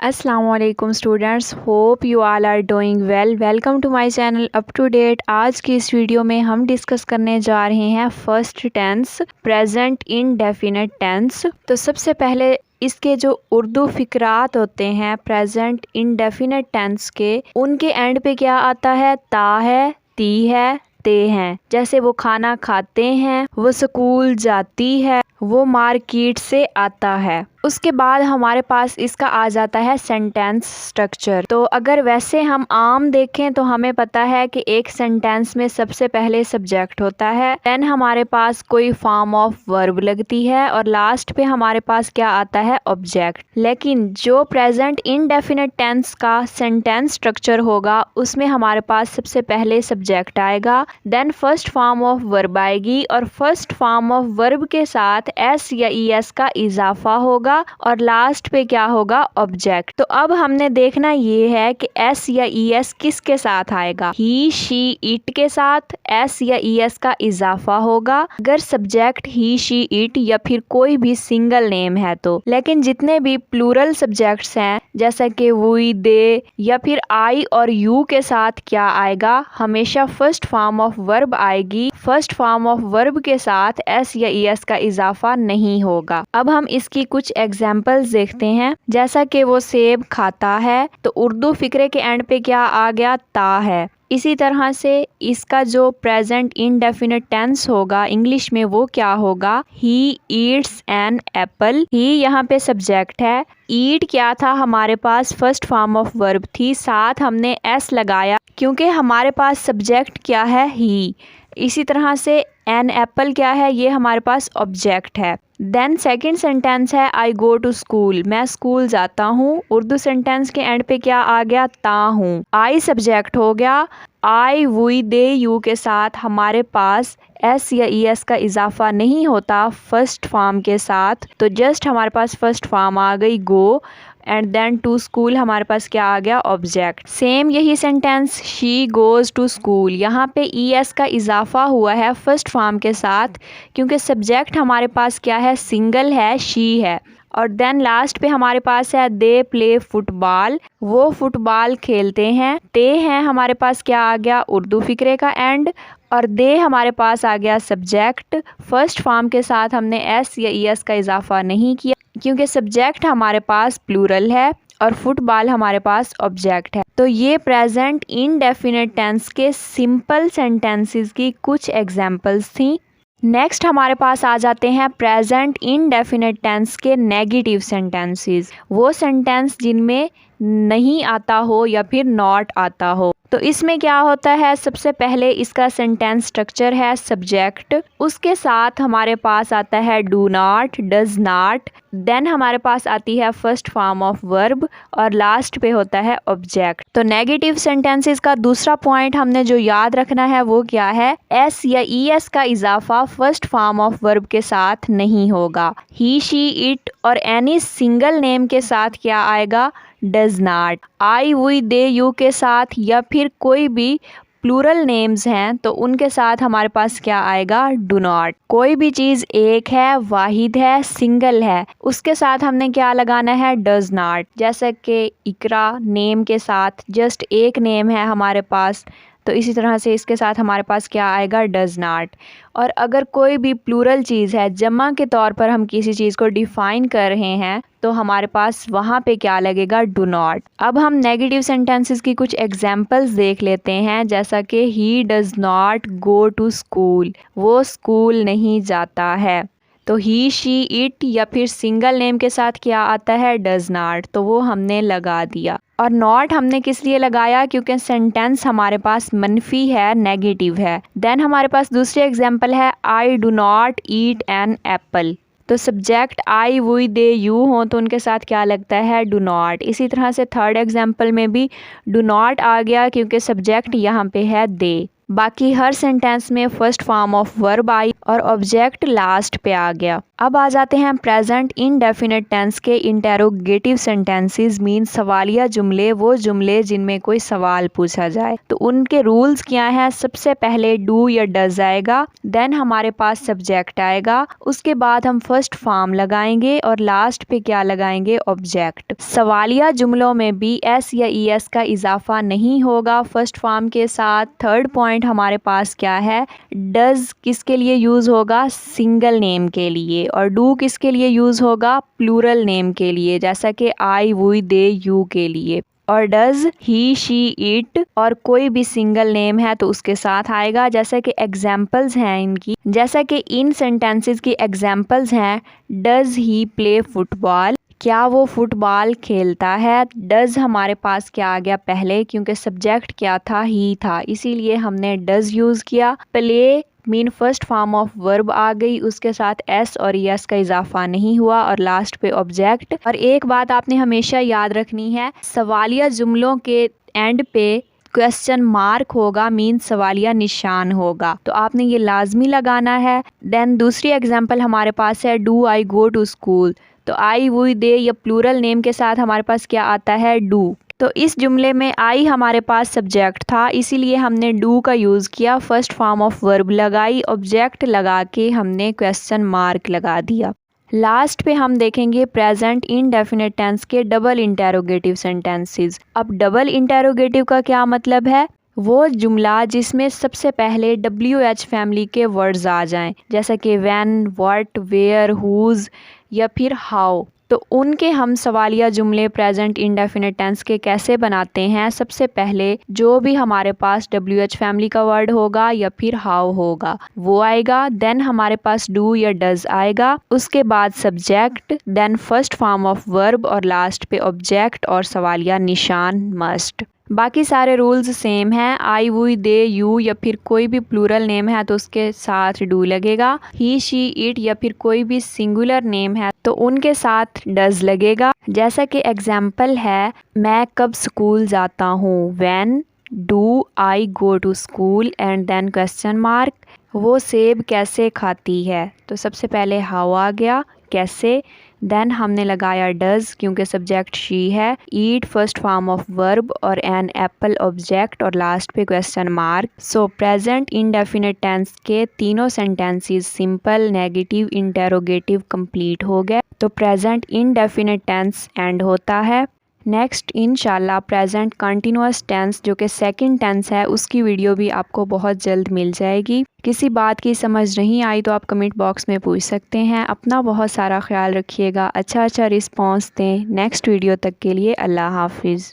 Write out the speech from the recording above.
अस्सलाम वालेकुम students, hope you all are doing well. Welcome to my channel up to date. आज की इस वीडियो में हम डिस्कस करने जा रहे हैं first tense, present indefinite tense. तो सबसे पहले इसके जो उर्दू फिक्रात होते हैं प्रेजेंट इंडेफिनिट टेंस के, उनके एंड पे क्या आता है? ता है, ती है, ते हैं। जैसे वो खाना खाते हैं, वो स्कूल जाती है, वो मार्केट से आता है। उसके बाद हमारे पास इसका आ जाता है सेंटेंस स्ट्रक्चर। तो अगर वैसे हम आम देखें तो हमें पता है कि एक सेंटेंस में सबसे पहले सब्जेक्ट होता है, देन हमारे पास कोई फॉर्म ऑफ वर्ब लगती है और लास्ट पे हमारे पास क्या आता है? ऑब्जेक्ट। लेकिन जो प्रेजेंट इनडेफिनिट टेंस का सेंटेंस स्ट्रक्चर होगा उसमें हमारे पास सबसे पहले सब्जेक्ट आएगा, then first form of verb आएगी और फर्स्ट फॉर्म ऑफ वर्ब के साथ एस या ई एस का इजाफा होगा और लास्ट पे क्या होगा? ऑब्जेक्ट। तो अब हमने देखना ये है कि एस या ई एस किसके साथ आएगा? ही, शी, इट के साथ एस या ई एस का इजाफा होगा अगर सब्जेक्ट ही, शी, इट या फिर कोई भी सिंगल नेम है तो। लेकिन जितने भी प्लूरल सब्जेक्ट्स हैं जैसा कि वी, दे या फिर आई और यू के साथ क्या आएगा? हमेशा फर्स्ट फॉर्म ऑफ वर्ब आएगी। फर्स्ट फॉर्म ऑफ वर्ब के साथ एस या ई एस का इजाफा नहीं होगा। अब हम इसकी कुछ एग्जाम्पल्स देखते हैं। जैसा कि वो सेब खाता है तो उर्दू फिक्रे के एंड पे क्या आ गया? ता है। इसी तरह से इसका जो प्रेजेंट इंडेफिनिट टेंस होगा इंग्लिश में वो क्या होगा? He eats an apple. He यहाँ पे सब्जेक्ट है, ईट क्या था? हमारे पास फर्स्ट फॉर्म ऑफ वर्ब थी, साथ हमने एस लगाया क्योंकि हमारे पास सब्जेक्ट क्या है? ही। इसी तरह से एन एप्पल क्या है? ये हमारे पास ऑब्जेक्ट है। देन सेकंड सेंटेंस है आई गो टू स्कूल, मैं स्कूल जाता हूँ। उर्दू सेंटेंस के एंड पे क्या आ गया? ता हूँ। आई सब्जेक्ट हो गया। आई, वी, दे, यू के साथ हमारे पास एस या ई एस का इजाफा नहीं होता फर्स्ट फॉर्म के साथ, तो जस्ट हमारे पास फर्स्ट फॉर्म आ गई go and then to school हमारे पास क्या आ गया? ऑब्जेक्ट। सेम यही sentence she goes to school, यहाँ पे ई एस का इजाफा हुआ है फर्स्ट फॉर्म के साथ क्योंकि सब्जेक्ट हमारे पास क्या है? सिंगल है, शी है। और देन लास्ट पे हमारे पास है दे प्ले फुटबॉल, वो फुटबॉल खेलते हैं। ते हैं हमारे पास क्या आ गया? उर्दू फिक्रे का एंड। और दे हमारे पास आ गया सब्जेक्ट। फर्स्ट फॉर्म के साथ हमने एस या ई एस का इजाफा नहीं किया क्योंकि सब्जेक्ट हमारे पास प्लूरल है और फुटबॉल हमारे पास ऑब्जेक्ट है। तो ये प्रेजेंट इनडेफिनिट टेंस के सिंपल सेंटेंसेस की कुछ एग्जांपल्स थी। नेक्स्ट हमारे पास आ जाते हैं प्रेजेंट इनडेफिनिट टेंस के नेगेटिव सेंटेंसेस, वो सेंटेंस जिनमें नहीं आता हो या फिर नॉट आता हो। तो इसमें क्या होता है? सबसे पहले इसका सेंटेंस स्ट्रक्चर है सब्जेक्ट, उसके साथ हमारे पास आता है do not, does not, then हमारे पास आती है फर्स्ट फॉर्म ऑफ वर्ब और लास्ट पे होता है ऑब्जेक्ट। तो नेगेटिव सेंटेंसेस का दूसरा पॉइंट हमने जो याद रखना है वो क्या है? एस या ई एस का इजाफा फर्स्ट फॉर्म ऑफ वर्ब के साथ नहीं होगा। ही, शी, इट और एनी सिंगल नेम के साथ क्या आएगा? Does not. I, we, they, you के साथ या फिर कोई भी प्लूरल नेम्स हैं तो उनके साथ हमारे पास क्या आएगा? Do not. कोई भी चीज़ एक है, वाहिद है, सिंगल है, उसके साथ हमने क्या लगाना है? Does not. जैसे कि इकरा नेम के साथ जस्ट एक नेम है हमारे पास, तो इसी तरह से इसके साथ हमारे पास क्या आएगा? Does not. और अगर कोई भी प्लूरल चीज़ है, जमा के तौर पर हम किसी चीज़ को डिफ़ाइन कर रहे हैं तो हमारे पास वहाँ पे क्या लगेगा? Do not. अब हम नेगेटिव सेंटेंसेस की कुछ एग्जांपल्स देख लेते हैं। जैसा कि he does not go to school, वो स्कूल नहीं जाता है। तो ही, शी, इट या फिर सिंगल नेम के साथ क्या आता है? डज नॉट, तो वो हमने लगा दिया। और नॉट हमने किस लिए लगाया? क्योंकि सेंटेंस हमारे पास मनफी है, नेगेटिव है। देन हमारे पास दूसरी एग्जांपल है I do not eat an apple, तो subject I, we, they, you हो तो उनके साथ क्या लगता है? Do not. इसी तरह से थर्ड एग्जांपल में भी डू नॉट आ गया क्योंकि सब्जेक्ट यहाँ पे है दे। बाकी हर सेंटेंस में first form of verb I और ऑब्जेक्ट लास्ट पे आ गया। अब आ जाते हैं प्रेजेंट इनडेफिनिट टेंस के इंटेरोगेटिव सेंटेंसेस मीन सवालिया जुमले, वो जुमले जिनमें कोई सवाल पूछा जाए। तो उनके रूल्स क्या हैं? सबसे पहले डू या डज आएगा, देन हमारे पास सब्जेक्ट आएगा, उसके बाद हम फर्स्ट फॉर्म लगाएंगे और लास्ट पे क्या लगाएंगे? ऑब्जेक्ट। सवालिया जुमलों में बी एस या ई एस का इजाफा नहीं होगा फर्स्ट फॉर्म के साथ। थर्ड पॉइंट हमारे पास क्या है? डज किसके लिए यूज होगा? सिंगल नेम के लिए। और डू किसके लिए यूज होगा? प्लूरल नेम के लिए, जैसा कि आई, वी, दे, यू के लिए। और डज ही, शी, इट और कोई भी सिंगल नेम है तो उसके साथ आएगा। जैसा कि एग्जाम्पल्स हैं इनकी, जैसा कि इन सेंटेंसेस की एग्जाम्पल्स हैं, डज ही प्ले फुटबॉल, क्या वो फुटबॉल खेलता है। डज हमारे पास क्या आ गया पहले, क्योंकि सब्जेक्ट क्या था? ही था, इसीलिए हमने डज यूज किया। Play mean first form of verb आ गई, उसके साथ एस और यस का इजाफा नहीं हुआ और लास्ट पे ऑब्जेक्ट। और एक बात आपने हमेशा याद रखनी है, सवालिया जुमलों के एंड पे क्वेश्चन मार्क होगा, मीन सवालिया निशान होगा, तो आपने ये लाजमी लगाना है। देन दूसरी एग्जांपल हमारे पास है do I go to school, तो आई, वी, दे या प्लूरल नेम के साथ हमारे पास क्या आता है? डू। तो इस जुमले में आई हमारे पास सब्जेक्ट था, इसीलिए हमने डू का यूज़ किया, फर्स्ट फॉर्म ऑफ वर्ब लगाई, ऑब्जेक्ट लगा के हमने क्वेश्चन मार्क लगा दिया। लास्ट पे हम देखेंगे प्रेजेंट इनडेफिनिट टेंस के डबल इंटेरोगेटिव सेंटेंसेस। अब डबल इंटेरोगेटिव का क्या मतलब है? वो जुमला जिसमें सबसे पहले WH फैमिली के वर्ड्स आ जाएं, जैसा कि व्हेन, व्हाट, वेयर, हुज या फिर हाउ। तो उनके हम सवालिया जुमले प्रेजेंट इंडेफिनिट टेंस के कैसे बनाते हैं? सबसे पहले जो भी हमारे पास WH फैमिली का वर्ड होगा या फिर हाउ होगा वो आएगा, देन हमारे पास डू या डज आएगा, उसके बाद subject, then first form of verb और लास्ट पे ऑब्जेक्ट और सवालिया निशान मस्ट। बाकी सारे रूल्स सेम हैं, आई, वी, दे, यू या फिर कोई भी प्लूरल नेम है तो उसके साथ डू लगेगा, ही, शी, इट या फिर कोई भी सिंगुलर नेम है तो उनके साथ डज लगेगा। जैसा कि एग्जाम्पल है, मैं कब स्कूल जाता हूँ, when do I go to school and then question mark. वो सेब कैसे खाती है, तो सबसे पहले हाउ आ गया, कैसे, देन हमने लगाया डज क्योंकि सब्जेक्ट शी है, eat first form of verb और एन एप्पल ऑब्जेक्ट और लास्ट पे question mark. So present indefinite tense के तीनों sentences simple, negative, interrogative complete हो गए, तो प्रेजेंट इंडेफिनिट टेंस एंड होता है। नेक्स्ट इंशाल्लाह प्रेजेंट कंटिन्यूअस टेंस जो कि सेकंड टेंस है, उसकी वीडियो भी आपको बहुत जल्द मिल जाएगी। किसी बात की समझ नहीं आई तो आप कमेंट बॉक्स में पूछ सकते हैं। अपना बहुत सारा ख्याल रखिएगा, अच्छा रिस्पॉन्स दें। नेक्स्ट वीडियो तक के लिए अल्लाह हाफिज़।